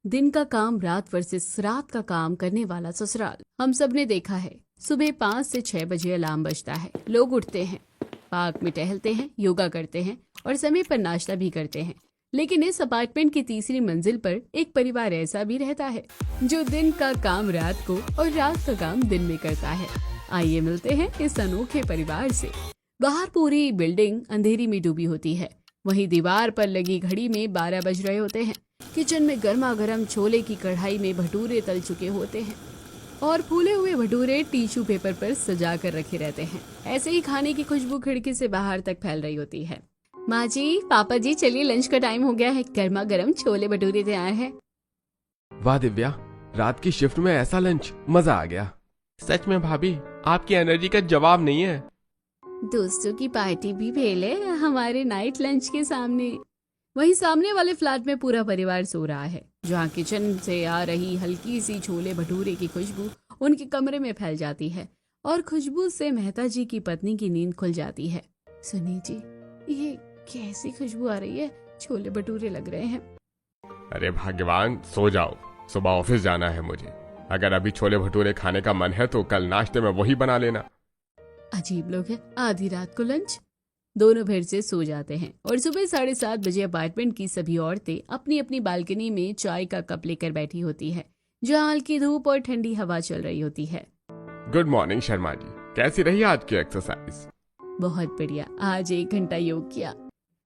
दिन का काम रात वर्सेस रात का काम करने वाला ससुराल। हम सब ने देखा है, सुबह 5 से 6 बजे अलार्म बजता है, लोग उठते हैं, पार्क में टहलते हैं, योगा करते हैं और समय पर नाश्ता भी करते हैं। लेकिन इस अपार्टमेंट की तीसरी मंजिल पर एक परिवार ऐसा भी रहता है जो दिन का काम रात को और रात का काम दिन में करता है। आइए मिलते हैं इस अनोखे परिवार से। बाहर पूरी बिल्डिंग अंधेरी में डूबी होती है, वहीं दीवार पर लगी घड़ी में 12 बज रहे होते हैं। किचन में गर्मा गर्म छोले की कढ़ाई में भटूरे तल चुके होते हैं और फूले हुए भटूरे टिश्यू पेपर पर सजा कर रखे रहते हैं। ऐसे ही खाने की खुशबू खिड़की से बाहर तक फैल रही होती है। माँ जी, पापा जी, चलिए लंच का टाइम हो गया है, गर्मा गर्म छोले भटूरे तैयार है। वाह दिव्या, रात की शिफ्ट में ऐसा लंच, मजा आ गया। सच में भाभी, आपकी एनर्जी का जवाब नहीं है। दोस्तों की पार्टी भी फेल है हमारे नाइट लंच के सामने। वहीं सामने वाले फ्लैट में पूरा परिवार सो रहा है, जहाँ किचन से आ रही हल्की सी छोले भटूरे की खुशबू उनके कमरे में फैल जाती है और खुशबू से मेहता जी की पत्नी की नींद खुल जाती है। सुनिए जी, ये कैसी खुशबू आ रही है, छोले भटूरे लग रहे हैं। अरे भाग्यवान, सो जाओ, सुबह ऑफिस जाना है मुझे। अगर अभी छोले भटूरे खाने का मन है तो कल नाश्ते में वही बना लेना। अजीब लोग हैं, आधी रात को लंच। दोनों फिर से सो जाते हैं और सुबह 7:30 बजे अपार्टमेंट की सभी औरतें अपनी अपनी बालकनी में चाय का कप लेकर बैठी होती है, जहाँ हल्की धूप और ठंडी हवा चल रही होती है। गुड मॉर्निंग शर्मा जी, कैसी रही आज की एक्सरसाइज? बहुत बढ़िया, आज 1 घंटा योग किया।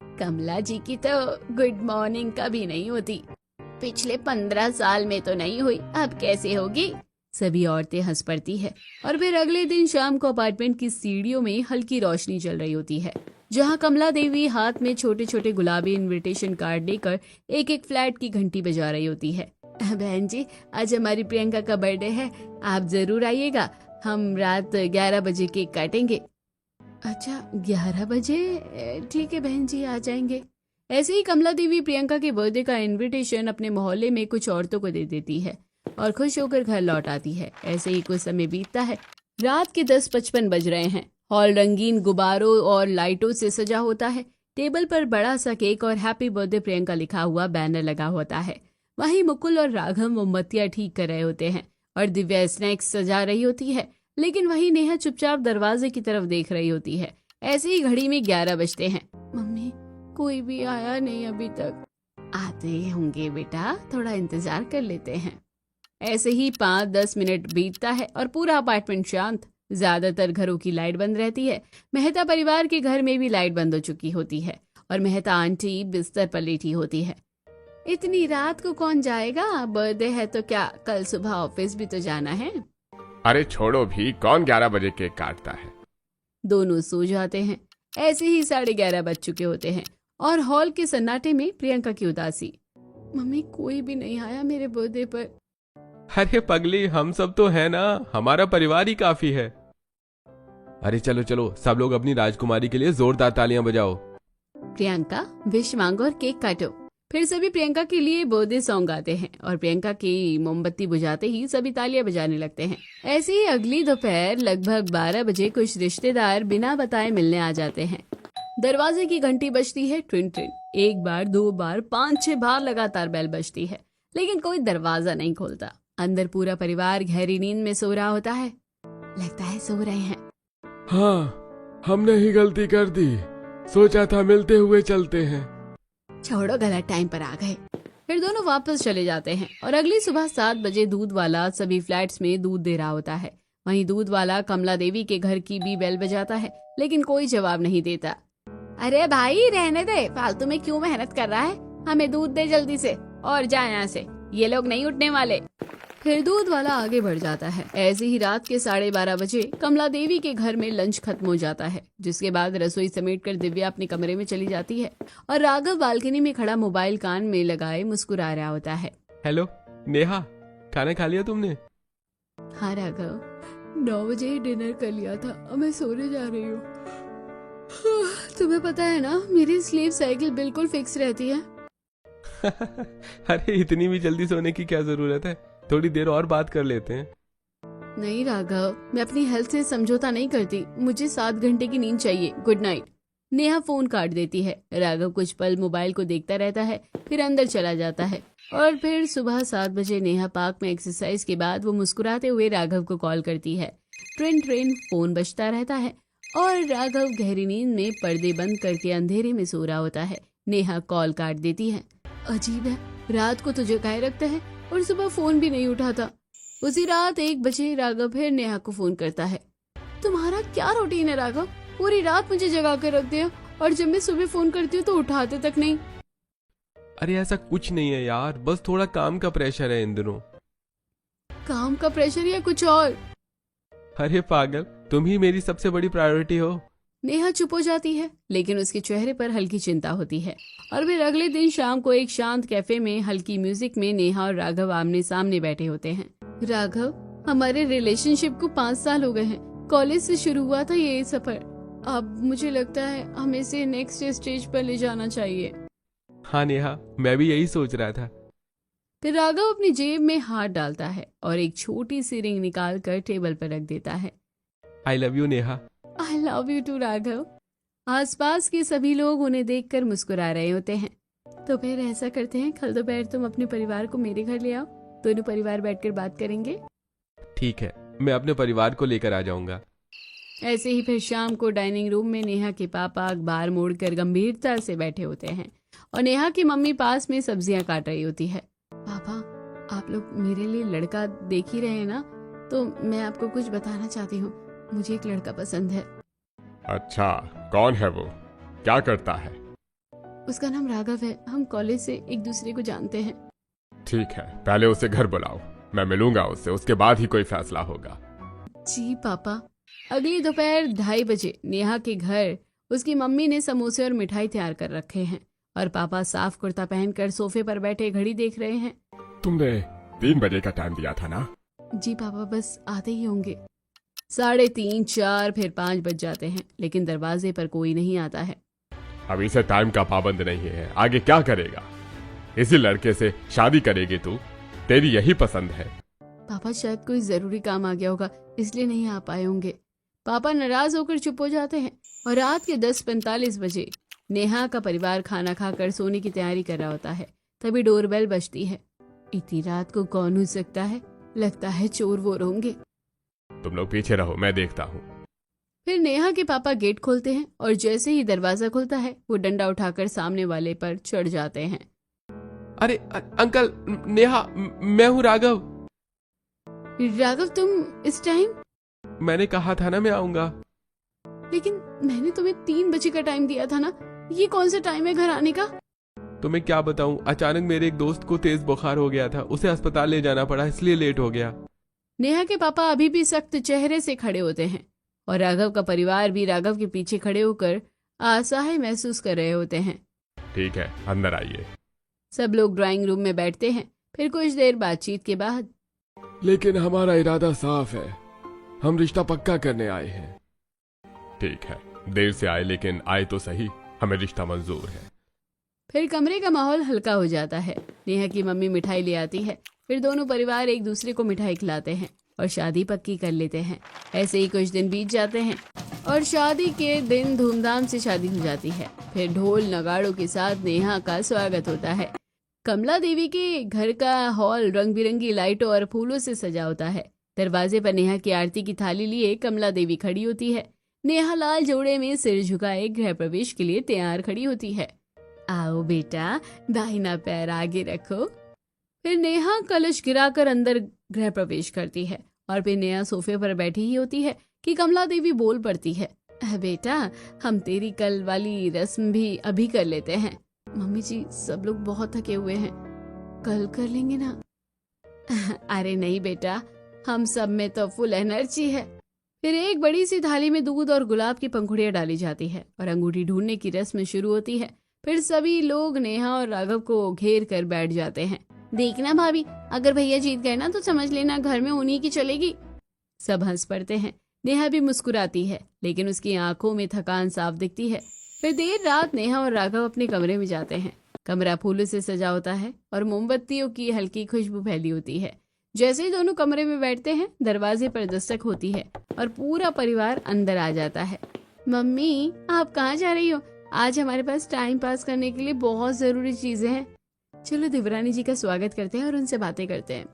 कमला जी की तो गुड मॉर्निंग कभी नहीं होती, पिछले 15 साल में तो नहीं हुई, अब कैसे होगी? सभी औरतें हंस पड़ती है और फिर अगले दिन शाम को अपार्टमेंट की सीढ़ियों में हल्की रोशनी चल रही होती है, जहां कमला देवी हाथ में छोटे छोटे गुलाबी इनविटेशन कार्ड लेकर एक एक फ्लैट की घंटी बजा रही होती है। बहन जी, आज हमारी प्रियंका का बर्थडे है, आप जरूर आइएगा, हम रात 11 बजे केक काटेंगे। अच्छा, 11 बजे? ठीक है बहन जी, आ जाएंगे। ऐसे ही कमला देवी प्रियंका के बर्थडे का इनविटेशन अपने मोहल्ले में कुछ औरतों को दे देती है और खुश होकर घर लौट आती है। ऐसे ही कुछ समय बीतता है। रात के 10:55 बज रहे हैं। हॉल रंगीन गुब्बारों और लाइटों से सजा होता है। टेबल पर बड़ा सा केक और हैप्पी बर्थडे प्रियंका लिखा हुआ बैनर लगा होता है। वहीं मुकुल और राघव मोमबत्तियां ठीक कर रहे होते हैं और दिव्या स्नैक्स सजा रही होती है, लेकिन वहीं नेहा चुपचाप दरवाजे की तरफ देख रही होती है। ऐसे ही घड़ी में 11 बजते हैं। मम्मी, कोई भी आया नहीं अभी तक। आते होंगे बेटा, थोड़ा इंतजार कर लेते हैं। ऐसे ही 5-10 मिनट बीतता है और पूरा अपार्टमेंट शांत। ज्यादातर घरों की लाइट बंद रहती है। मेहता परिवार के घर में भी लाइट बंद हो चुकी होती है और मेहता आंटी बिस्तर पर लेटी होती है। इतनी रात को कौन जाएगा? बर्थडे है तो क्या, कल सुबह ऑफिस भी तो जाना है। अरे छोड़ो भी, कौन 11 बजे केक काटता है? दोनों सो जाते हैं। ऐसे ही 11:30 बज चुके होते हैं और हॉल के सन्नाटे में प्रियंका की उदासी। मम्मी, कोई भी नहीं आया मेरे बर्थडे पर। अरे पगली, हम सब तो है ना, हमारा परिवार ही काफी है। अरे चलो चलो, सब लोग अपनी राजकुमारी के लिए जोरदार तालियां बजाओ। प्रियंका, विश मांगो और केक काटो। फिर सभी प्रियंका के लिए बर्थडे सॉन्ग गाते हैं और प्रियंका की मोमबत्ती बुझाते ही सभी तालियां बजाने लगते हैं। ऐसे ही अगली दोपहर लगभग 12 बजे कुछ रिश्तेदार बिना बताए मिलने आ जाते हैं। दरवाजे की घंटी बजती है, ट्रिन ट्रिन। 1 बार, 2 बार, 5-6 बार लगातार बेल बजती है, लेकिन कोई दरवाजा नहीं खोलता। अंदर पूरा परिवार गहरी नींद में सो रहा होता है। लगता है सो रहे हैं। हाँ, हमने ही गलती कर दी, सोचा था मिलते हुए चलते हैं। छोड़ो, गलत टाइम पर आ गए। फिर दोनों वापस चले जाते हैं और अगली सुबह 7 बजे दूध वाला सभी फ्लैट्स में दूध दे रहा होता है। वहीं दूध वाला कमला देवी के घर की भी बेल बजाता है, लेकिन कोई जवाब नहीं देता। अरे भाई, रहने दे, फालतू में क्यों मेहनत कर रहा है, हमें दूध दे जल्दी से और जा यहाँ से, ये लोग नहीं उठने वाले। फिर दूध वाला आगे बढ़ जाता है। ऐसे ही रात के 12:30 बजे कमला देवी के घर में लंच खत्म हो जाता है, जिसके बाद रसोई समेटकर दिव्या अपने कमरे में चली जाती है और राघव बालकनी में खड़ा मोबाइल कान में लगाए मुस्कुरा रहा होता है। हेलो नेहा, खाना खा लिया तुमने? हाँ राघव, 9 बजे ही डिनर कर लिया था, अब मैं सोने जा रही हूँ। तुम्हें पता है ना, मेरी स्लीप साइकिल बिल्कुल फिक्स रहती है। अरे इतनी भी जल्दी सोने की क्या जरूरत है, थोड़ी देर और बात कर लेते हैं। नहीं राघव, मैं अपनी हेल्थ से समझौता नहीं करती, मुझे 7 घंटे की नींद चाहिए। Good night. नेहा फोन काट देती है। राघव कुछ पल मोबाइल को देखता रहता है, फिर अंदर चला जाता है। और फिर सुबह 7 बजे नेहा पार्क में एक्सरसाइज के बाद वो मुस्कुराते हुए राघव को कॉल करती है। ट्रेन ट्रेन फोन बजता रहता है और राघव गहरी नींद में पर्दे बंद करके अंधेरे में सो रहा होता है। नेहा कॉल काट देती है। अजीब है, रात को तो जगाए रखता है और सुबह फोन भी नहीं उठाता। उसी रात 1 बजे राघव फिर नेहा को फोन करता है। तुम्हारा क्या रूटीन है राघव? पूरी रात मुझे जगा कर रखते हो और जब मैं सुबह फोन करती हूँ तो उठाते तक नहीं। अरे ऐसा कुछ नहीं है यार, बस थोड़ा काम का प्रेशर है इन दिनों। काम का प्रेशर या कुछ और? अरे पागल, तुम ही मेरी सबसे बड़ी प्रायोरिटी हो। नेहा चुप हो जाती है, लेकिन उसके चेहरे पर हल्की चिंता होती है। और फिर अगले दिन शाम को एक शांत कैफे में हल्की म्यूजिक में नेहा और राघव आमने सामने बैठे होते हैं। राघव, हमारे रिलेशनशिप को 5 साल हो गए हैं। कॉलेज से शुरू हुआ था ये सफर। अब मुझे लगता है हमें इसे नेक्स्ट स्टेज पर ले जाना चाहिए। हाँ नेहा, मैं भी यही सोच रहा था। फिर राघव अपनी जेब में हाथ डालता है और एक छोटी सी रिंग निकाल कर टेबल पर रख देता है। I love you Neha. I love you too Raghav. आसपास के सभी लोग उन्हें देखकर मुस्कुरा रहे होते हैं। तो फिर ऐसा करते हैं, कल दोपहर तुम अपने परिवार को मेरे घर ले आओ, दोनों परिवार बैठकर बात करेंगे। ठीक है, मैं अपने परिवार को लेकर आ जाऊंगा। ऐसे ही फिर शाम को डाइनिंग रूम में नेहा के पापा अखबार मोड़कर गंभीरता से बैठे होते हैं और नेहा की मम्मी पास में सब्जियां काट रही होती है। पापा, आप लोग मेरे लिए लड़का देख ही रहे हैं ना, तो मैं आपको कुछ बताना चाहती हूँ। मुझे एक लड़का पसंद है। अच्छा, कौन है वो? क्या करता है? उसका नाम राघव है। हम कॉलेज से एक दूसरे को जानते हैं। ठीक है, पहले उसे घर बुलाओ, मैं मिलूंगा उससे, उसके बाद ही कोई फैसला होगा। जी पापा। अगली दोपहर 2:30 बजे नेहा के घर उसकी मम्मी ने समोसे और मिठाई तैयार कर रखे हैं और पापा साफ कुर्ता पहनकर सोफे पर बैठे घड़ी देख रहे हैं। तुमने 3 बजे का टाइम दिया था ना? जी पापा, बस आते ही होंगे। 3:30, 4, फिर 5 बज जाते हैं, लेकिन दरवाजे पर कोई नहीं आता है। अभी से टाइम का पाबंद नहीं है, आगे क्या करेगा? इसी लड़के से शादी करेगी तू? तेरी यही पसंद है? पापा, शायद कोई जरूरी काम आ गया होगा, इसलिए नहीं आ पाए होंगे। पापा नाराज होकर चुप हो जाते हैं और रात के 10:45 बजे नेहा का परिवार खाना खाकर सोने की तैयारी कर रहा होता है। तभी डोरबेल बजती है। इतनी रात को कौन हो सकता है? लगता है चोर वोर होंगे। तुम लोग पीछे रहो, मैं देखता हूँ। फिर नेहा के पापा गेट खोलते हैं और जैसे ही दरवाजा खुलता है वो डंडा उठाकर सामने वाले पर चढ़ जाते हैं। अरे अंकल, नेहा, मैं हूँ राघव। राघव, तुम इस टाइम? मैंने कहा था ना मैं आऊंगा। लेकिन मैंने तुम्हें 3 बजे का टाइम दिया था ना, ये कौन सा टाइम है घर आने का? तो मैं क्या बताऊं, अचानक मेरे एक दोस्त को तेज बुखार हो गया था, उसे अस्पताल ले जाना पड़ा, इसलिए लेट हो गया। नेहा के पापा अभी भी सख्त चेहरे से खड़े होते हैं और राघव का परिवार भी राघव के पीछे खड़े होकर असहाय महसूस कर रहे होते हैं। ठीक है, अंदर आइए। सब लोग ड्राइंग रूम में बैठते हैं। फिर कुछ देर बातचीत के बाद, लेकिन हमारा इरादा साफ है, हम रिश्ता पक्का करने आए हैं। ठीक है, देर से आए लेकिन आए तो सही, हमें रिश्ता मंजूर है। फिर कमरे का माहौल हल्का हो जाता है। नेहा की मम्मी मिठाई ले आती है। फिर दोनों परिवार एक दूसरे को मिठाई खिलाते हैं और शादी पक्की कर लेते हैं। ऐसे ही कुछ दिन बीत जाते हैं और शादी के दिन धूमधाम से शादी हो जाती है। फिर ढोल नगाड़ों के साथ नेहा का स्वागत होता है। कमला देवी के घर का हॉल रंग बिरंगी लाइटों और फूलों से सजा होता है। दरवाजे पर नेहा की आरती की थाली लिए कमला देवी खड़ी होती है। नेहा लाल जोड़े में सिर झुकाए गृह प्रवेश के लिए तैयार खड़ी होती है। आओ बेटा, दाहिना पैर आगे रखो। फिर नेहा कलश गिराकर अंदर गृह प्रवेश करती है और फिर नेहा सोफे पर बैठी ही होती है कि कमला देवी बोल पड़ती है, बेटा, हम तेरी कल वाली रस्म भी अभी कर लेते हैं। मम्मी जी, सब लोग बहुत थके हुए हैं, कल कर लेंगे ना? अरे नहीं बेटा, हम सब में तो फुल एनर्जी है। फिर एक बड़ी सी थाली में दूध और गुलाब की पंखुड़ियां डाली जाती है और अंगूठी ढूंढने की रस्म शुरू होती है। फिर सभी लोग नेहा और राघव को घेर कर बैठ जाते हैं। देखना भाभी, अगर भैया जीत गए ना तो समझ लेना घर में उन्हीं की चलेगी। सब हंस पड़ते हैं। नेहा भी मुस्कुराती है, लेकिन उसकी आंखों में थकान साफ दिखती है। फिर देर रात नेहा और राघव अपने कमरे में जाते हैं। कमरा फूलों से सजा होता है और मोमबत्तियों की हल्की खुशबू फैली होती है। जैसे ही दोनों कमरे में बैठते हैं, दरवाजे पर दस्तक होती है और पूरा परिवार अंदर आ जाता है। मम्मी आप कहाँ जा रही हो? आज हमारे पास टाइम पास करने के लिए बहुत जरूरी चीजें हैं। चलो देवरानी जी का स्वागत करते हैं और उनसे बातें करते हैं।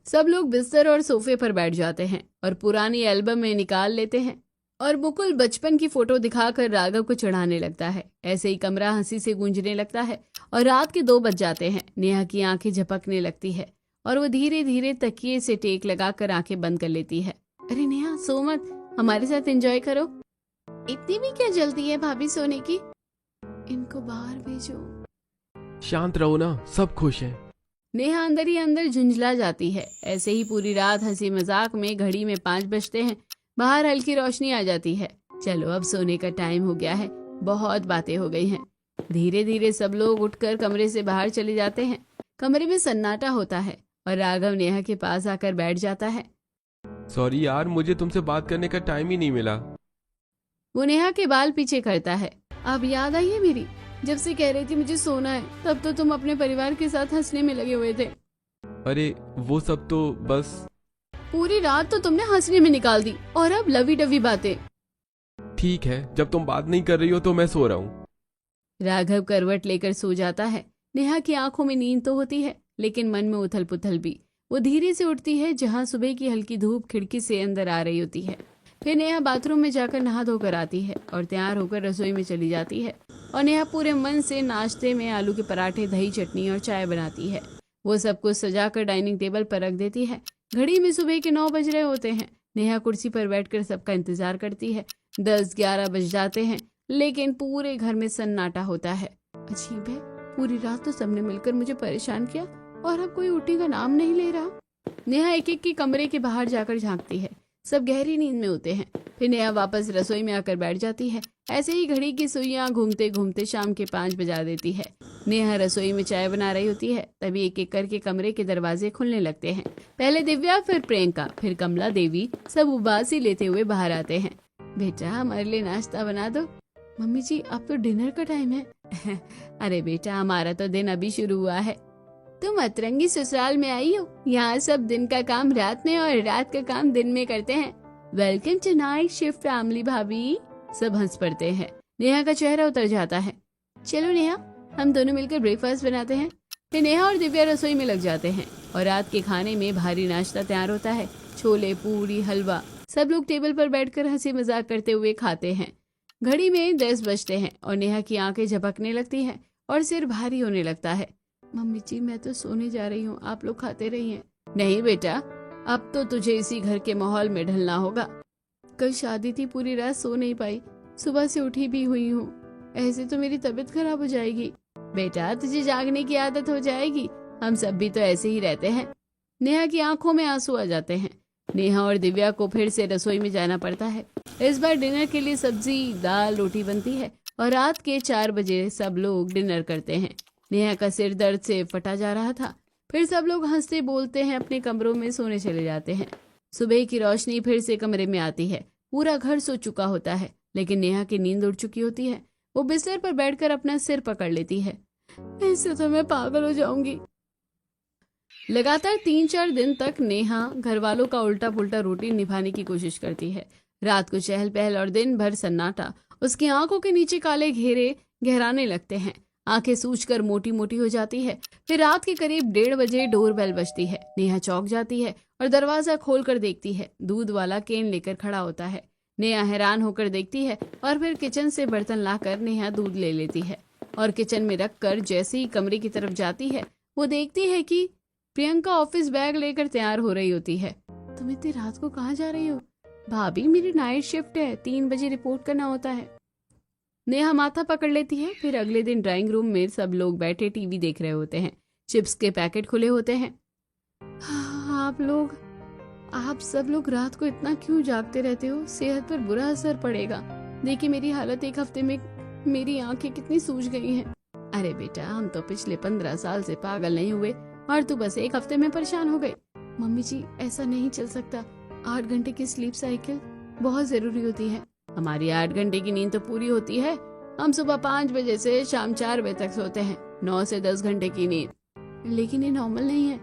सब लोग बिस्तर और सोफे पर बैठ जाते हैं और पुरानी एल्बम में निकाल लेते हैं और मुकुल बचपन की फोटो दिखाकर राघव को चढ़ाने लगता है। ऐसे ही कमरा हंसी से गूंजने लगता है और रात के 2 बज जाते हैं। नेहा की आंखें झपकने लगती है और वो धीरे धीरे तकिए से टेक लगाकर आंखें बंद कर लेती है। अरे नेहा सो मत, हमारे साथ एंजॉय करो। इतनी भी क्या जल्दी है भाभी सोने की? इनको बाहर भेजो। शांत रहो ना, सब खुश हैं। नेहा अंदर ही अंदर झुंझला जाती है। ऐसे ही पूरी रात हंसी मजाक में घड़ी में 5 बजते हैं। बाहर हल्की रोशनी आ जाती है। चलो अब सोने का टाइम हो गया है, बहुत बातें हो गई हैं। धीरे धीरे सब लोग उठकर कमरे से बाहर चले जाते हैं। कमरे में सन्नाटा होता है और राघव नेहा के पास आकर बैठ जाता है। सॉरी यार, मुझे तुमसे बात करने का टाइम ही नहीं मिला। वो नेहा के बाल पीछे करता है। अब याद आई है मेरी, जब से कह रही थी मुझे सोना है, तब तो तुम अपने परिवार के साथ हंसने में लगे हुए थे। अरे वो सब तो बस। पूरी रात तो तुमने हंसने में निकाल दी और अब लवी डवी बातें। ठीक है, जब तुम बात नहीं कर रही हो तो मैं सो रहा हूँ। राघव करवट लेकर सो जाता है। नेहा की आंखों में नींद तो होती है लेकिन मन में उथल पुथल भी। वो धीरे से उठती है जहाँ सुबह की हल्की धूप खिड़की से अंदर आ रही होती है। फिर नेहा बाथरूम में जाकर नहा धोकर आती है और तैयार होकर रसोई में चली जाती है। और नेहा पूरे मन से नाश्ते में आलू के पराठे, दही चटनी और चाय बनाती है। वो सब कुछ सजाकर डाइनिंग टेबल पर रख देती है। घड़ी में सुबह के 9 बज रहे होते हैं। नेहा कुर्सी पर बैठकर सबका इंतजार करती है। 10-11 बज जाते हैं लेकिन पूरे घर में सन्नाटा होता है। अजीब है, पूरी रात तो सबने मिलकर मुझे परेशान किया और अब कोई उठने का नाम नहीं ले रहा। नेहा एक एक की कमरे के बाहर जाकर झांकती है। सब गहरी नींद में होते हैं। फिर नेहा वापस रसोई में आकर बैठ जाती है। ऐसे ही घड़ी की सुइयां घूमते घूमते शाम के 5 बजा देती है। नेहा रसोई में चाय बना रही होती है, तभी एक एक करके कमरे के दरवाजे खुलने लगते हैं। पहले दिव्या, फिर प्रियंका, फिर कमला देवी, सब उबासी लेते हुए बाहर आते हैं। बेटा हमारे लिए नाश्ता बना दो। मम्मी जी अब तो डिनर का टाइम है। अरे बेटा हमारा तो दिन अभी शुरू हुआ है। तुम अतरंगी ससुराल में आई हो, यहाँ सब दिन का काम रात में और रात का काम दिन में करते हैं। Welcome to night shift family bhabhi. सब हंस पड़ते हैं। नेहा का चेहरा उतर जाता है। चलो नेहा, हम दोनों मिलकर ब्रेकफास्ट बनाते हैं। फिर नेहा और दिव्या रसोई में लग जाते हैं और रात के खाने में भारी नाश्ता तैयार होता है। छोले, पूरी, हलवा। सब लोग टेबल पर बैठकर हंसी मजाक करते हुए खाते हैं। घड़ी में 10 बजते हैं और नेहा की आंखें झपकने लगती हैं और सिर भारी होने लगता है। मम्मी जी मैं तो सोने जा रही हूँ, आप लोग खाते रहिए। नहीं बेटा, अब तो तुझे इसी घर के माहौल में ढलना होगा। कल शादी थी, पूरी रात सो नहीं पाई, सुबह से उठी भी हुई हूँ। ऐसे तो मेरी तबीयत खराब हो जाएगी। बेटा तुझे जागने की आदत हो जाएगी, हम सब भी तो ऐसे ही रहते हैं। नेहा की आंखों में आंसू आ जाते हैं। नेहा और दिव्या को फिर से रसोई में जाना पड़ता है। इस बार डिनर के लिए सब्जी, दाल, रोटी बनती है और रात के 4 बजे सब लोग डिनर करते हैं। नेहा का सिर दर्द से फटा जा रहा था। फिर सब लोग हंसते बोलते हैं अपने कमरों में सोने चले जाते हैं। सुबह की रोशनी फिर से कमरे में आती है। पूरा घर सो चुका होता है लेकिन नेहा की नींद उड़ चुकी होती है। वो बिस्तर पर बैठकर अपना सिर पकड़ लेती है। ऐसे तो मैं पागल हो जाऊंगी। लगातार 3-4 दिन तक नेहा घर वालों का उल्टा पुल्टा रूटीन निभाने की कोशिश करती है। रात को चहल पहल और दिन भर सन्नाटा। उसकी आंखों के नीचे काले घेरे गहराने लगते हैं। आंखें सूजकर मोटी मोटी हो जाती है। फिर रात के करीब 1:30 बजे डोरबेल बजती है। नेहा चौंक जाती है और दरवाजा खोलकर देखती है। दूध वाला केन लेकर खड़ा होता है। नेहा हैरान होकर देखती है और फिर किचन से बर्तन लाकर नेहा दूध ले लेती है और किचन में रखकर जैसे ही कमरे की तरफ जाती है वो देखती है कि प्रियंका ऑफिस बैग लेकर तैयार हो रही होती है। तुम इतनी रात को कहाँ जा रही हो? भाभी मेरी नाइट शिफ्ट है, 3 बजे रिपोर्ट करना होता है। नेहा माथा पकड़ लेती है। फिर अगले दिन ड्राइंग रूम में सब लोग बैठे टीवी देख रहे होते हैं। चिप्स के पैकेट खुले होते हैं। आप सब लोग रात को इतना क्यों जागते रहते हो? सेहत पर बुरा असर पड़ेगा। देखिए मेरी हालत, 1 हफ्ते में मेरी आंखें कितनी सूज गई हैं। अरे बेटा हम तो पिछले 15 साल से पागल नहीं हुए और तू बस 1 हफ्ते में परेशान हो गई। मम्मी जी ऐसा नहीं चल सकता। 8 घंटे की स्लीप साइकिल बहुत जरूरी होती है। हमारी 8 घंटे की नींद तो पूरी होती है। हम सुबह 5 बजे से शाम 4 बजे तक सोते हैं। 9 से 10 घंटे की नींद, लेकिन ये नॉर्मल नहीं है।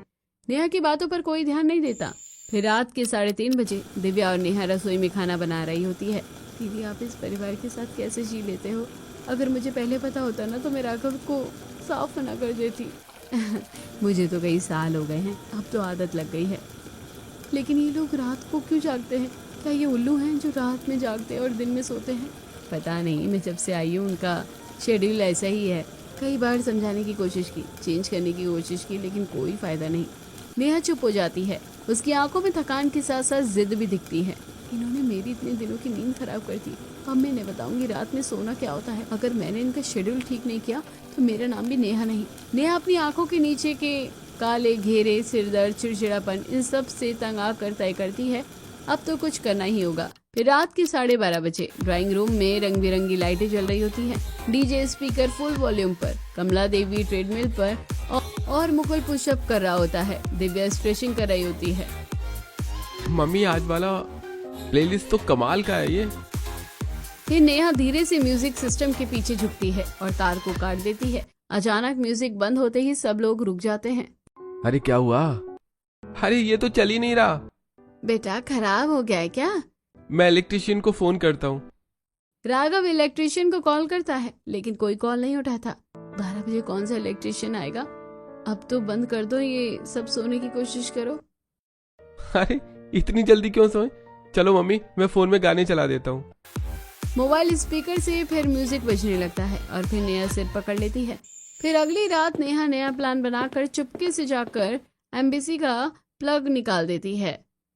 नेहा की बातों पर कोई ध्यान नहीं देता। फिर रात के 3:30 बजे दिव्या और नेहा रसोई में खाना बना रही होती है। दीदी आप इस परिवार के साथ कैसे जी लेते हो? अगर मुझे पहले पता होता ना तो मैं राघव को साफ मना कर देती। मुझे तो कई साल हो गए हैं, अब तो आदत लग गई है। लेकिन ये लोग रात को क्यों जागते हैं? क्या ये उल्लू हैं जो रात में जागते हैं और दिन में सोते हैं? पता नहीं, मैं जब से आई हूँ उनका शेड्यूल ऐसा ही है। कई बार समझाने की कोशिश की, चेंज करने की कोशिश की, लेकिन कोई फायदा नहीं। नेहा चुप हो जाती है। उसकी आंखों में थकान के साथ साथ जिद भी दिखती है। इन्होंने मेरी इतने दिनों की नींद खराब कर दी। अब मैं इन्हें बताऊंगी रात में सोना क्या होता है। अगर मैंने इनका शेड्यूल ठीक नहीं किया तो मेरा नाम भी नेहा नहीं। नेहा अपनी आंखों के नीचे के काले घेरे, सिरदर्द, चिड़चिड़ापन, इन सब से तंग आकर तय करती है अब तो कुछ करना ही होगा। फिर रात के 12:30 बजे ड्राइंग रूम में रंग बिरंगी लाइटें जल रही होती हैं। डीजे स्पीकर फुल वॉल्यूम पर, कमला देवी ट्रेडमिल पर और मुकुल पुशअप कर रहा होता है। दिव्या स्ट्रेचिंग कर रही होती है। मम्मी आज वाला प्लेलिस्ट तो कमाल का है ये। फिर नेहा धीरे से म्यूजिक सिस्टम के पीछे झुकती है और तार को काट देती है। अचानक म्यूजिक बंद होते ही सब लोग रुक जाते हैं। अरे क्या हुआ? अरे ये तो चल ही नहीं रहा। बेटा खराब हो गया है क्या? मैं इलेक्ट्रिशियन को फोन करता हूँ। राघव इलेक्ट्रिशियन को कॉल करता है लेकिन कोई कॉल नहीं उठाता। 12 बजे कौन सा इलेक्ट्रिशियन आएगा? अब तो बंद कर दो, ये सब सोने की कोशिश करो। अरे इतनी जल्दी क्यों सोए? चलो मम्मी, मैं फोन में गाने चला देता हूँ। मोबाइल स्पीकर से फिर म्यूजिक बजने लगता है और फिर नेहा सिर पकड़ लेती है। फिर अगली रात नेहा नया प्लान बनाकर चुपके से जाकर एम्बेसी का प्लग निकाल देती है।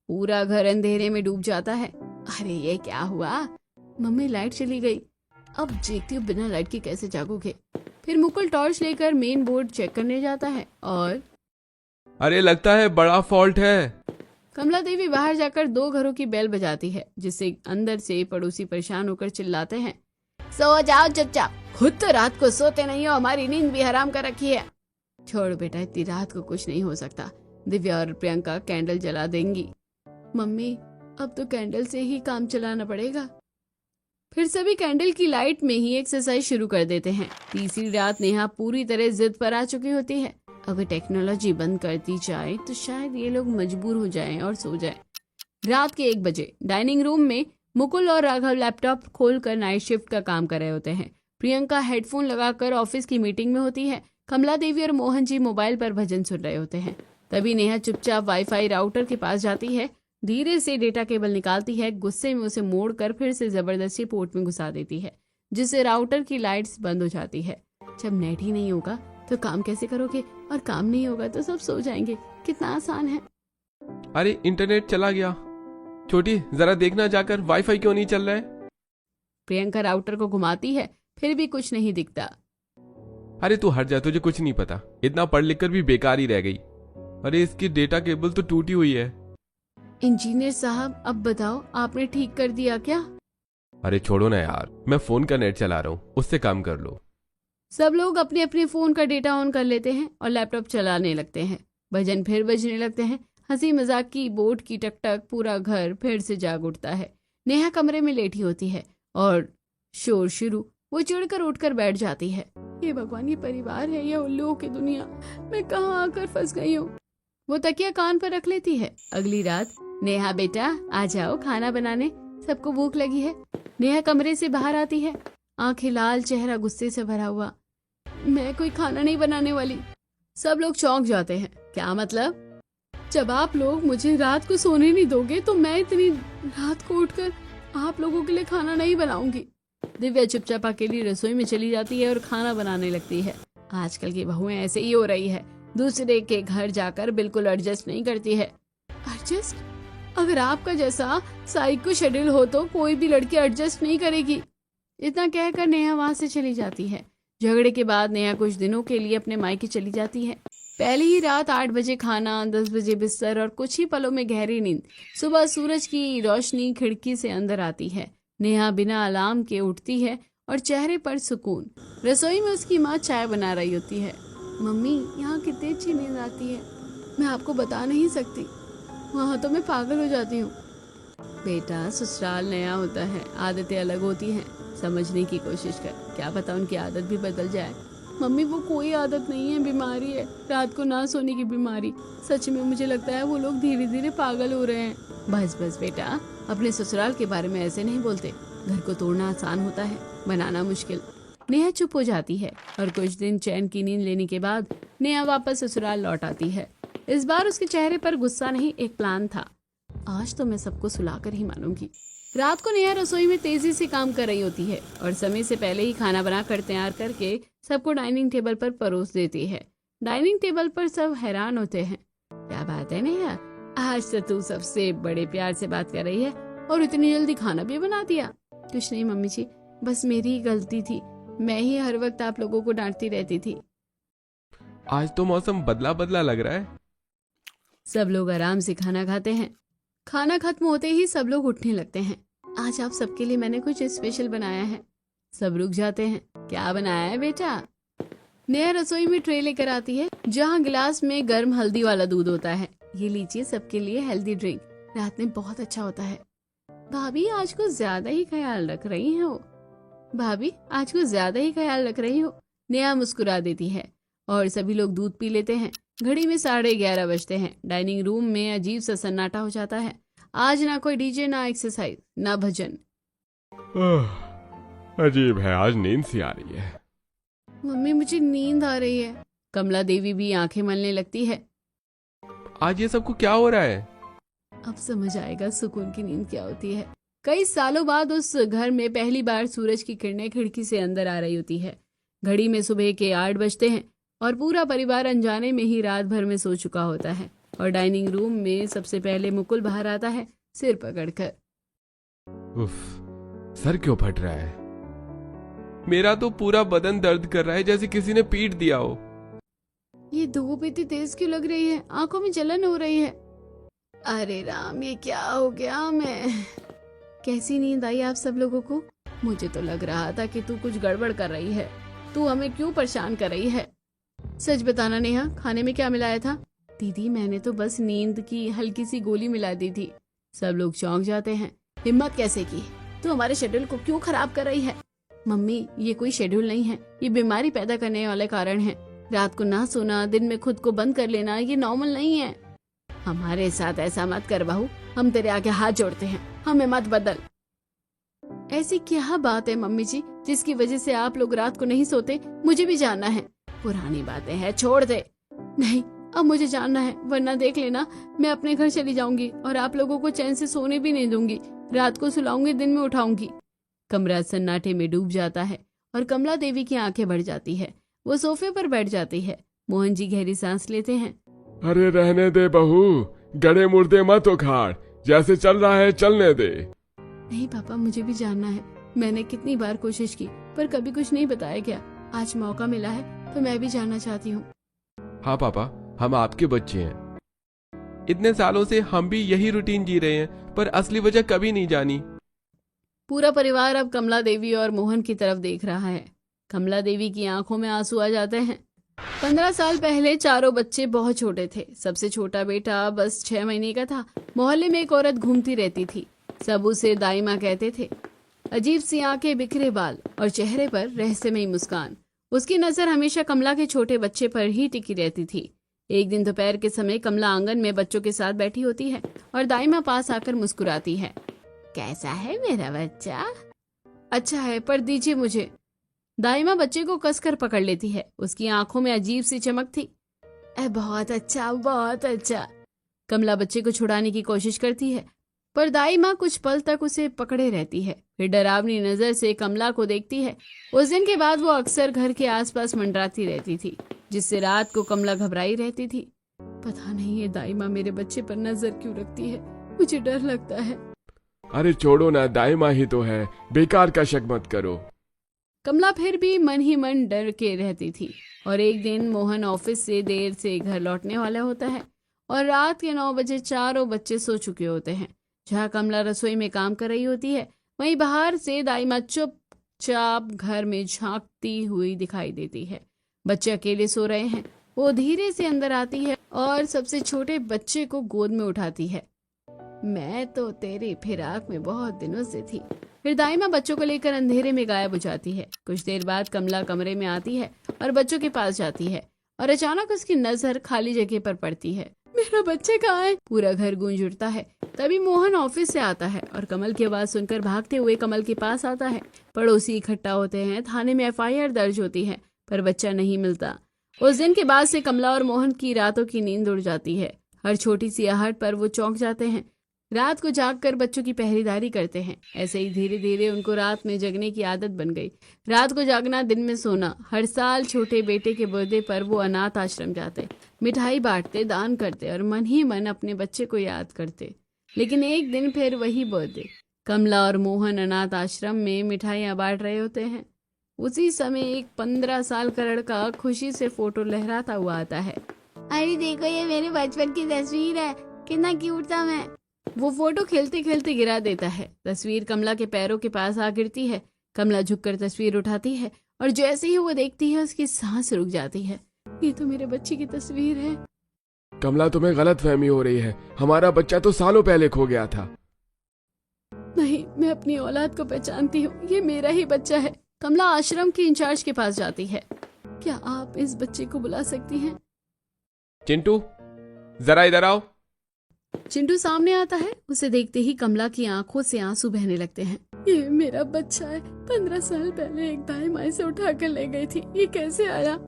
पूरा घर अंधेरे में डूब जाता है। अरे ये क्या हुआ? मम्मी लाइट चली गई। अब देखती हूँ बिना लाइट के कैसे जागोगे। फिर मुकुल टॉर्च लेकर मेन बोर्ड चेक करने जाता है और अरे लगता है बड़ा फॉल्ट है। कमला देवी बाहर जाकर 2 घरों की बेल बजाती है, जिससे अंदर से पड़ोसी परेशान होकर चिल्लाते हैं, सो जाओ चुपचाप, खुद तो रात को सोते नहीं हो, हमारी नींद भी हराम कर रखी है। छोड़ बेटा, इतनी रात को कुछ नहीं हो सकता। दिव्या और प्रियंका कैंडल जला देंगी। मम्मी अब तो कैंडल से ही काम चलाना पड़ेगा। फिर सभी कैंडल की लाइट में ही एक्सरसाइज शुरू कर देते हैं। तीसरी रात नेहा पूरी तरह जिद पर आ चुकी होती है। अगर टेक्नोलॉजी बंद कर दी जाए तो शायद ये लोग मजबूर हो जाएं और सो जाएं। रात के 1 बजे डाइनिंग रूम में मुकुल और राघव लैपटॉप खोलकर नाइट शिफ्ट का काम कर रहे होते हैं। प्रियंका हेडफोन लगाकर ऑफिस की मीटिंग में होती है। कमला देवी और मोहन जी मोबाइल पर भजन सुन रहे होते हैं। तभी नेहा चुपचाप वाईफाई राउटर के पास जाती है, धीरे से डेटा केबल निकालती है, गुस्से में उसे मोड़कर फिर से जबरदस्ती पोर्ट में घुसा देती है, जिससे राउटर की लाइट्स बंद हो जाती है। जब नेट ही नहीं होगा तो काम कैसे करोगे, और काम नहीं होगा तो सब सो जाएंगे। कितना आसान है। अरे इंटरनेट चला गया। छोटी जरा देखना जाकर वाईफाई क्यों नहीं चल रहा है। प्रियंका राउटर को घुमाती है, फिर भी कुछ नहीं दिखता। अरे तू हट जा, तुझे कुछ नहीं पता। इतना पढ़ लिख कर भी बेकार ही रह गई। अरे इसकी डेटा केबल तो टूटी हुई है। इंजीनियर साहब अब बताओ, आपने ठीक कर दिया क्या? अरे छोड़ो ना यार, मैं फोन का नेट चला रहा हूँ, उससे काम कर लो। सब लोग अपने अपने फोन का डेटा ऑन कर लेते हैं और लैपटॉप चलाने लगते हैं। भजन फिर बजने लगते हैं। हंसी मजाक की बोर्ड की टकटक, पूरा घर फिर से जाग उठता है। नेहा कमरे में लेटी होती है और शोर शुरू। वो चिढ़कर उठकर बैठ जाती है। ये भगवान, ये परिवार है या उल्लुओं की दुनिया? मैं कहाँ आकर फंस गई हूँ। वो तकिया कान पर रख लेती है। अगली रात, नेहा बेटा आ जाओ खाना बनाने, सबको भूख लगी है। नेहा कमरे से बाहर आती है, आंखें लाल, चेहरा गुस्से से भरा हुआ। मैं कोई खाना नहीं बनाने वाली। सब लोग चौंक जाते हैं। क्या मतलब? जब आप लोग मुझे रात को सोने नहीं दोगे तो मैं इतनी रात को उठकर आप लोगों के लिए खाना नहीं बनाऊंगी। दिव्या चुपचाप अकेली रसोई में चली जाती है और खाना बनाने लगती है। आजकल की बहुएं ऐसे ही हो रही है, दूसरे के घर जाकर बिल्कुल एडजस्ट नहीं करती है। एडजस्ट? अगर आपका जैसा साइको शेड्यूल हो तो कोई भी लड़की एडजस्ट नहीं करेगी। इतना कहकर नेहा वहां से चली जाती है। झगड़े के बाद नेहा कुछ दिनों के लिए अपने मायके चली जाती है। पहली ही रात 8 बजे खाना, 10 बजे बिस्तर और कुछ ही पलों में गहरी नींद। सुबह सूरज की रोशनी खिड़की से अंदर आती है। नेहा बिना अलार्म के उठती है और चेहरे पर सुकून। रसोई में उसकी माँ चाय बना रही होती है। मम्मी, यहाँ कितनी अच्छी नींद आती है, मैं आपको बता नहीं सकती। वहाँ तो मैं पागल हो जाती हूँ। बेटा, ससुराल नया होता है, आदतें अलग होती हैं, समझने की कोशिश कर। क्या पता उनकी आदत भी बदल जाए। मम्मी, वो कोई आदत नहीं है, बीमारी है, रात को ना सोने की बीमारी। सच में मुझे लगता है वो लोग धीरे धीरे पागल हो रहे हैं। बस बस बेटा, अपने ससुराल के बारे में ऐसे नहीं बोलते। घर को तोड़ना आसान होता है, बनाना मुश्किल। नेहा चुप हो जाती है और कुछ दिन चैन की नींद लेने के बाद नेहा वापस ससुराल लौट आती है। इस बार उसके चेहरे पर गुस्सा नहीं, एक प्लान था। आज तो मैं सबको सुलाकर ही मानूंगी। रात को नेहा रसोई में तेजी से काम कर रही होती है और समय से पहले ही खाना बनाकर तैयार करके सबको डाइनिंग टेबल पर परोस देती है। डाइनिंग टेबल पर सब हैरान होते हैं। क्या बात है नेहा, आज तो तू सबसे बड़े प्यार से बात कर रही है और इतनी जल्दी खाना भी बना दिया। कुछ नहीं मम्मी जी, बस मेरी ही गलती थी, मैं ही हर वक्त आप लोगों को डांटती रहती थी। आज तो मौसम बदला बदला लग रहा है। सब लोग आराम से खाना खाते हैं। खाना खत्म होते ही सब लोग उठने लगते हैं। आज आप सबके लिए मैंने कुछ स्पेशल बनाया है। सब रुक जाते हैं। क्या बनाया है बेटा? नेहा रसोई में ट्रे लेकर आती है जहाँ गिलास में गर्म हल्दी वाला दूध होता है। ये लीजिए सबके लिए हेल्दी ड्रिंक, रात में बहुत अच्छा होता है। भाभी आज कुछ ज्यादा ही ख्याल रख रही हो। भाभी आज कुछ ज्यादा ही ख्याल रख रही हो। नेहा मुस्कुरा देती है और सभी लोग दूध पी लेते हैं। घड़ी में 11:30 बजते हैं। डाइनिंग रूम में अजीब सा सन्नाटा हो जाता है। आज ना कोई डीजे, ना एक्सरसाइज, ना भजन। अजीब है, आज नींद सी आ रही है। मम्मी मुझे नींद आ रही है। कमला देवी भी आंखें मलने लगती है। आज ये सबको क्या हो रहा है? अब समझ आएगा सुकून की नींद क्या होती है। कई सालों बाद उस घर में पहली बार सूरज की किरणें खिड़की से अंदर आ रही होती है। घड़ी में सुबह के 8 बजते हैं और पूरा परिवार अनजाने में ही रात भर में सो चुका होता है। और डाइनिंग रूम में सबसे पहले मुकुल बाहर आता है, सिर पकड़कर। उफ, सर क्यों फट रहा है? मेरा तो पूरा बदन दर्द कर रहा है, जैसे किसी ने पीट दिया हो। ये धूप इतनी तेज क्यों लग रही है? आंखों में जलन हो रही है। अरे राम, ये क्या हो गया? मैं कैसी नींद आई आप सब लोगों को? मुझे तो लग रहा था कि तू कुछ गड़बड़ कर रही है। तू हमें क्यों परेशान कर रही है? सच बताना नेहा, खाने में क्या मिलाया था? दीदी मैंने तो बस नींद की हल्की सी गोली मिला दी थी। सब लोग चौंक जाते हैं। हिम्मत कैसे की? तू हमारे शेड्यूल को क्यों खराब कर रही है? मम्मी ये कोई शेड्यूल नहीं है, ये बीमारी पैदा करने वाले कारण है। रात को ना सोना, दिन में खुद को बंद कर लेना, ये नॉर्मल नहीं है। हमारे साथ ऐसा मत कर बहू, हम तेरे आगे हाथ जोड़ते हैं, हमें मत बदल। ऐसी क्या बात है मम्मी जी जिसकी वजह से आप लोग रात को नहीं सोते? मुझे भी जानना है। पुरानी बातें हैं, छोड़ दे। नहीं, अब मुझे जानना है, वरना देख लेना मैं अपने घर चली जाऊंगी और आप लोगों को चैन से सोने भी नहीं दूंगी। रात को सुलाऊंगी, दिन में उठाऊंगी। कमरा सन्नाटे में डूब जाता है और कमला देवी की आंखें बढ़ जाती है। वो सोफे पर बैठ जाती है। मोहन जी गहरी सांस लेते हैं। अरे रहने दे बहू, गड़े मुर्दे मत उखाड़, जैसे चल रहा है चलने दे। नहीं पापा, मुझे भी जानना है। मैंने कितनी बार कोशिश की पर कभी कुछ नहीं बताया गया। आज मौका मिला है तो मैं भी जानना चाहती हूँ। हाँ पापा, हम आपके बच्चे हैं। इतने सालों से हम भी यही रूटीन जी रहे हैं, पर असली वजह कभी नहीं जानी। पूरा परिवार अब कमला देवी और मोहन की तरफ देख रहा है। कमला देवी की आंखों में आंसू आ जाते हैं। 15 साल पहले चारों बच्चे बहुत छोटे थे। सबसे छोटा बेटा बस 6 महीने का था। मोहल्ले में एक औरत घूमती रहती थी। सब उसे दाई माँ कहते थे। अजीब सी आंखें, बिखरे बाल और चेहरे पर रहस्यमयी मुस्कान। उसकी नजर हमेशा कमला के छोटे बच्चे पर ही टिकी रहती थी। एक दिन दोपहर के समय कमला आंगन में बच्चों के साथ बैठी होती है और दाई माँ पास आकर मुस्कुराती है। कैसा है मेरा बच्चा? अच्छा है, पर दीजिए मुझे। दाई माँ बच्चे को कसकर पकड़ लेती है। उसकी आंखों में अजीब सी चमक थी। बहुत अच्छा, बहुत अच्छा। कमला बच्चे को छुड़ाने की कोशिश करती है पर दाई माँ कुछ पल तक उसे पकड़े रहती है। फिर डरावनी नजर से कमला को देखती है। उस दिन के बाद वो अक्सर घर के आसपास मंडराती रहती थी, जिससे रात को कमला घबराई रहती थी। पता नहीं ये दाई माँ मेरे बच्चे पर नजर क्यों रखती है, मुझे डर लगता है। अरे छोड़ो ना, दाई माँ ही तो है, बेकार का शक मत करो। कमला फिर भी मन ही मन डर के रहती थी। और एक दिन मोहन ऑफिस से देर से घर लौटने वाला होता है और रात के 9 बजे चारों बच्चे सो चुके होते हैं। जहाँ कमला रसोई में काम कर रही होती है, वहीं बाहर से दाई माँ चुपचाप घर में झांकती हुई दिखाई देती है। बच्चे अकेले सो रहे हैं। वो धीरे से अंदर आती है और सबसे छोटे बच्चे को गोद में उठाती है। मैं तो तेरी फिराक में बहुत दिनों से थी। फिर दाई माँ बच्चों को लेकर अंधेरे में गायब हो जाती है। कुछ देर बाद कमला कमरे में आती है और बच्चों के पास जाती है और अचानक उसकी नजर खाली जगह पर पड़ती है। मेरा बच्चे कहाँ है? पूरा घर गूंज उठता है। तभी मोहन ऑफिस से आता है और कमल की आवाज सुनकर भागते हुए कमल के पास आता है। पड़ोसी इकट्ठा होते हैं, थाने में एफआईआर दर्ज होती है, पर बच्चा नहीं मिलता। उस दिन के बाद से कमला और मोहन की रातों की नींद उड़ जाती है। हर छोटी सी आहट पर वो चौंक जाते हैं। रात को जागकर बच्चों की पहरेदारी करते हैं। ऐसे ही धीरे धीरे उनको रात में जगने की आदत बन गई। रात को जागना, दिन में सोना। हर साल छोटे बेटे के बर्थडे पर वो अनाथ आश्रम जाते, मिठाई बांटते, दान करते और मन ही मन अपने बच्चे को याद करते। लेकिन एक दिन फिर वही बर्थडे। कमला और मोहन अनाथ आश्रम में मिठाइयाँ बांट रहे होते हैं। उसी समय एक 15 साल का लड़का खुशी से फोटो लहराता हुआ आता है। अरे देखो, ये मेरे बचपन की तस्वीर है, कितना क्यूट था मैं। वो फोटो खेलते खेलते गिरा देता है। तस्वीर कमला के पैरों के पास आ गिरती है। कमला झुककर तस्वीर उठाती है और जैसे ही वो देखती है उसकी सांस रुक जाती है। ये तो मेरे बच्चे की तस्वीर है। कमला, तुम्हें गलतफहमी हो रही है। हमारा बच्चा तो सालों पहले खो गया था। नहीं, मैं अपनी औलाद को पहचानती हूँ, ये मेरा ही बच्चा है। कमला आश्रम की इंचार्ज के पास जाती है। क्या आप इस बच्चे को बुला सकती हैं? चिंटू, जरा इधर आओ। चिंटू सामने आता है। उसे देखते ही कमला की आंखों से आंसू बहने लगते हैं। ये मेरा बच्चा है। 15 साल पहले एक दाई माई से उठा कर ले गई थी, ये कैसे आया?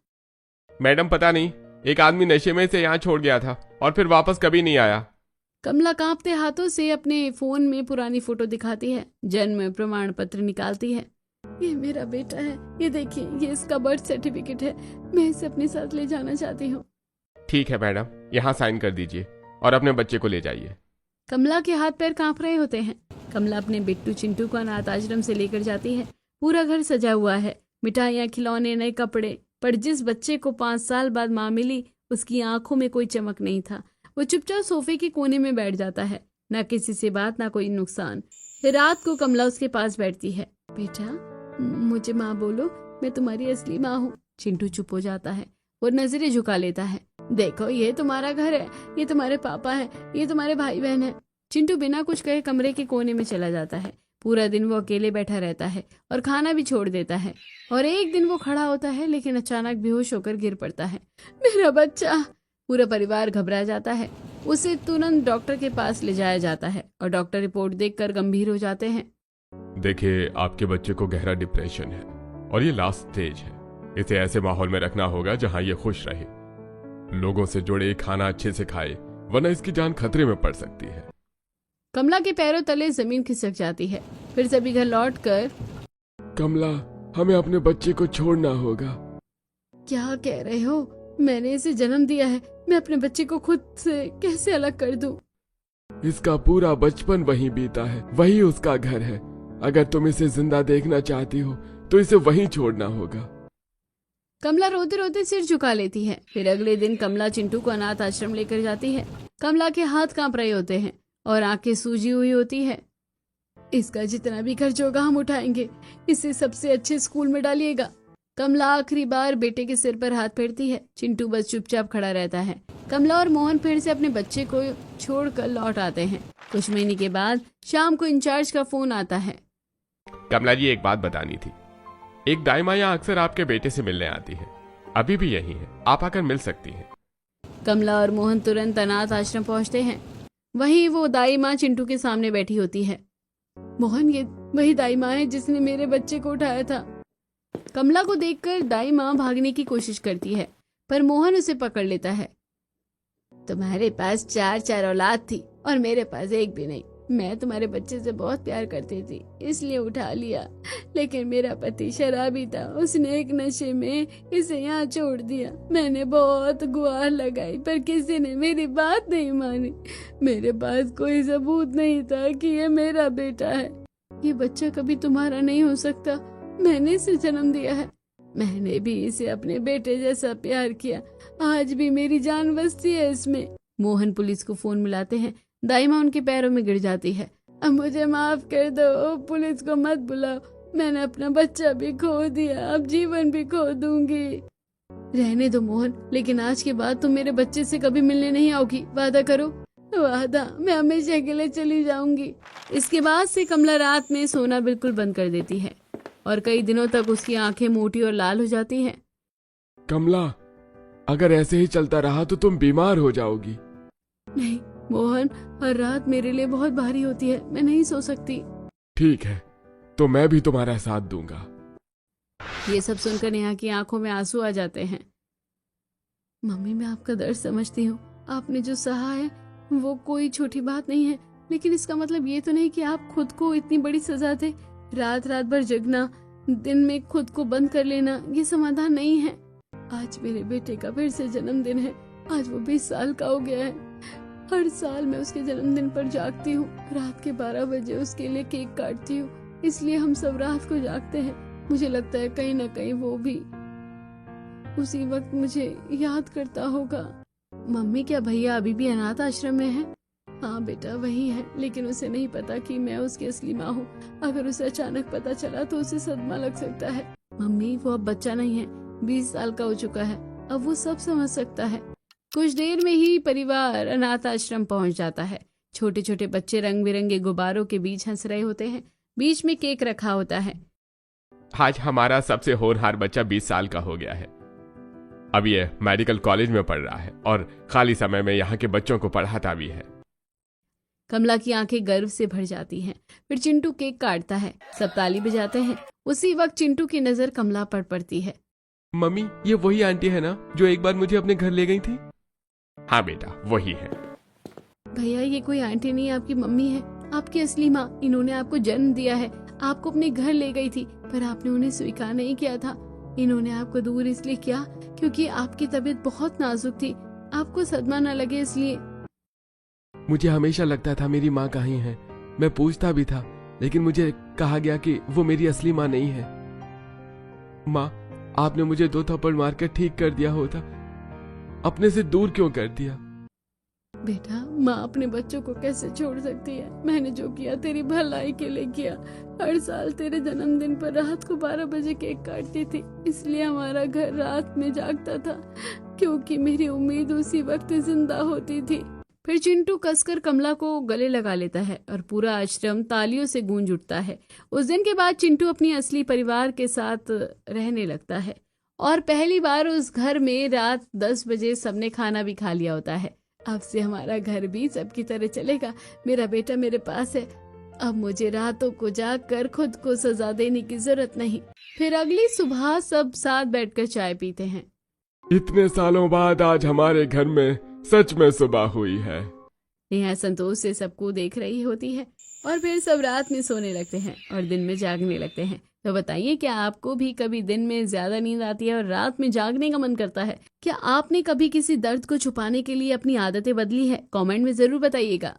मैडम, पता नहीं, एक आदमी नशे में से यहाँ छोड़ गया था और फिर वापस कभी नहीं आया। कमला कांपते हाथों से अपने फोन में पुरानी फोटो दिखाती है। जन्म प्रमाण पत्र निकालती है। ये मेरा बेटा है, ये देखिए, ये इसका बर्थ सर्टिफिकेट है। मैं इसे अपने साथ ले जाना चाहती हूँ। ठीक है मैडम, यहाँ साइन कर दीजिए और अपने बच्चे को ले जाइए। कमला के हाथ पैर कांप रहे होते हैं। कमला अपने बिट्टू चिंटू को अनाथ आश्रम से लेकर जाती है। पूरा घर सजा हुआ है, मिठाइयाँ, खिलौने, नए कपड़े। पर जिस बच्चे को 5 साल बाद माँ मिली, उसकी आंखों में कोई चमक नहीं था। वो चुपचाप सोफे के कोने में बैठ जाता है। न किसी से बात, ना कोई नुकसान। फिर रात को कमला उसके पास बैठती है। बेटा, मुझे माँ बोलो, मैं तुम्हारी असली माँ हूँ। चिंटू चुप हो जाता है। वो नजरें झुका लेता है। देखो, ये तुम्हारा घर है, ये तुम्हारे पापा है, ये तुम्हारे भाई बहन है। चिंटू बिना कुछ कहे कमरे के कोने में चला जाता है। पूरा दिन वो अकेले बैठा रहता है और खाना भी छोड़ देता है। और एक दिन वो खड़ा होता है, लेकिन अचानक बेहोश होकर गिर पड़ता है। मेरा बच्चा! पूरा परिवार घबरा जाता है। उसे तुरंत डॉक्टर के पास ले जाया जाता है और डॉक्टर रिपोर्ट देखकर गंभीर हो जाते हैं। देखिए, आपके बच्चे को गहरा डिप्रेशन है और ये लास्ट स्टेज है। इसे ऐसे माहौल में रखना होगा जहां ये खुश रहे, लोगों से जुड़े, खाना अच्छे से खाए, वरना इसकी जान खतरे में पड़ सकती है। कमला के पैरों तले जमीन खिसक जाती है। फिर सभी घर लौटकर, कमला, हमें अपने बच्चे को छोड़ना होगा। क्या कह रहे हो? मैंने इसे जन्म दिया है, मैं अपने बच्चे को खुद से कैसे अलग कर दूं? इसका पूरा बचपन वहीं बीता है, वही उसका घर है। अगर तुम इसे जिंदा देखना चाहती हो तो इसे वहीं छोड़ना होगा। कमला रोते रोते सिर झुका लेती है। फिर अगले दिन कमला चिंटू को अनाथ आश्रम लेकर जाती है। कमला के हाथ कांप रहे होते हैं और आंखें सूजी हुई होती है। इसका जितना भी खर्च होगा हम उठाएंगे, इसे सबसे अच्छे स्कूल में डालिएगा। कमला आखिरी बार बेटे के सिर पर हाथ फेरती है। चिंटू बस चुपचाप खड़ा रहता है। कमला और मोहन फिर से अपने बच्चे को छोड़कर लौट आते हैं। कुछ महीने के बाद शाम को इंचार्ज का फोन आता है। कमला जी, एक बात बतानी थी। एक दाई माँ यहाँ अक्सर आपके बेटे से मिलने आती है, अभी भी यही है, आप आकर मिल सकती हैं। कमला और मोहन तुरंत अनाथ आश्रम पहुंचते हैं। वहीं वो दाई माँ चिंटू के सामने बैठी होती है। मोहन, ये वही दाई माँ है जिसने मेरे बच्चे को उठाया था। कमला को देखकर दाई माँ भागने की कोशिश करती है, पर मोहन उसे पकड़ लेता है। तुम्हारे पास 4 औलाद थी और मेरे पास एक भी नहीं। मैं तुम्हारे बच्चे से बहुत प्यार करती थी, इसलिए उठा लिया। लेकिन मेरा पति शराबी था, उसने एक नशे में इसे यहाँ छोड़ दिया। मैंने बहुत गुहार लगाई, पर किसी ने मेरी बात नहीं मानी। मेरे पास कोई सबूत नहीं था कि ये मेरा बेटा है। ये बच्चा कभी तुम्हारा नहीं हो सकता, मैंने इसे जन्म दिया है। मैंने भी इसे अपने बेटे जैसा प्यार किया, आज भी मेरी जान बसती है इसमें। मोहन पुलिस को फोन मिलाते हैं। दाई माँ उनके पैरों में गिर जाती है। अब मुझे माफ कर दो, पुलिस को मत बुलाओ। मैंने अपना बच्चा भी खो दिया, अब जीवन भी खो दूंगी। रहने दो मोहन, लेकिन आज के बाद तुम मेरे बच्चे से कभी मिलने नहीं आओगी, वादा करो। वादा, मैं हमेशा के लिए चली जाऊंगी। इसके बाद से कमला रात में सोना बिल्कुल बंद कर देती है और कई दिनों तक उसकी आंखें मोटी और लाल हो जाती हैं। कमला, अगर ऐसे ही चलता रहा तो तुम बीमार हो जाओगी। नहीं, मोहन, हर रात मेरे लिए बहुत भारी होती है, मैं नहीं सो सकती। ठीक है, तो मैं भी तुम्हारा साथ दूंगा। ये सब सुनकर नेहा की आंखों में आंसू आ जाते हैं। मम्मी, मैं आपका दर्द समझती हूँ। आपने जो सहा है वो कोई छोटी बात नहीं है, लेकिन इसका मतलब ये तो नहीं कि आप खुद को इतनी बड़ी सजा दे। रात रात भर जगना, दिन में खुद को बंद कर लेना, ये समाधान नहीं है। आज मेरे बेटे का फिर से जन्मदिन है। आज वो 20 साल का हो गया है। हर साल मैं उसके जन्मदिन पर जागती हूँ, रात के 12 बजे उसके लिए केक काटती हूँ। इसलिए हम सब रात को जागते हैं। मुझे लगता है कहीं ना कहीं वो भी उसी वक्त मुझे याद करता होगा। मम्मी, क्या भैया अभी भी अनाथ आश्रम में है? हाँ बेटा, वही है, लेकिन उसे नहीं पता कि मैं उसकी असली माँ हूँ। अगर उसे अचानक पता चला तो उसे सदमा लग सकता है। मम्मी, वो अब बच्चा नहीं है, 20 साल का हो चुका है, अब वो सब समझ सकता है। कुछ देर में ही परिवार अनाथ आश्रम पहुँच जाता है। छोटे छोटे बच्चे रंग बिरंगे गुब्बारों के बीच हंस रहे होते हैं। बीच में केक रखा होता है। आज हमारा सबसे होनहार बच्चा 20 साल का हो गया है। अब ये मेडिकल कॉलेज में पढ़ रहा है और खाली समय में यहाँ के बच्चों को पढ़ाता भी है। कमला की आंखें गर्व से भर जाती हैं। फिर चिंटू केक काटता है, सब ताली बजाते हैं। उसी वक्त चिंटू की नजर कमला पर पड़ती है। मम्मी, ये वही आंटी है ना जो एक बार मुझे अपने घर ले गई थी? हाँ बेटा, वही है। भैया, ये कोई आंटी नहीं, आपकी मम्मी है, आपकी असली माँ। इन्होंने आपको जन्म दिया है, आपको अपने घर ले गई थी, पर आपने उन्हें स्वीकार नहीं किया था। इन्होंने आपको दूर इसलिए किया क्योंकि आपकी तबीयत बहुत नाजुक थी, आपको सदमा न लगे इसलिए। मुझे हमेशा लगता था मेरी माँ कहीं है। मैं पूछता भी था, लेकिन मुझे कहा गया कि वो मेरी असली माँ नहीं है। माँ, आपने मुझे 2 थप्पड़ मारकर ठीक कर दिया होता, अपने से दूर क्यों कर दिया? बेटा, माँ अपने बच्चों को कैसे छोड़ सकती है? मैंने जो किया तेरी भलाई के लिए किया। हर साल तेरे जन्मदिन पर रात को 12 बजे केक काटती थी, इसलिए हमारा घर रात में जागता था, क्योंकि मेरी उम्मीद उसी वक्त जिंदा होती थी। फिर चिंटू कसकर कमला को गले लगा लेता है और पूरा आश्रम तालियों से गूंज उठता है। उस दिन के बाद चिंटू अपनी असली परिवार के साथ रहने लगता है और पहली बार उस घर में रात 10 बजे सबने खाना भी खा लिया होता है। अब से हमारा घर भी सबकी तरह चलेगा। मेरा बेटा मेरे पास है, अब मुझे रातों को जाग कर खुद को सजा देने की जरूरत नहीं। फिर अगली सुबह सब साथ बैठकर चाय पीते हैं। इतने सालों बाद आज हमारे घर में सच में सुबह हुई है। नेहा संतोष से सबको देख रही होती है और फिर सब रात में सोने लगते हैं और दिन में जागने लगते हैं। तो बताइए, क्या आपको भी कभी दिन में ज्यादा नींद आती है और रात में जागने का मन करता है? क्या आपने कभी किसी दर्द को छुपाने के लिए अपनी आदतें बदली है? कमेंट में जरूर बताइएगा।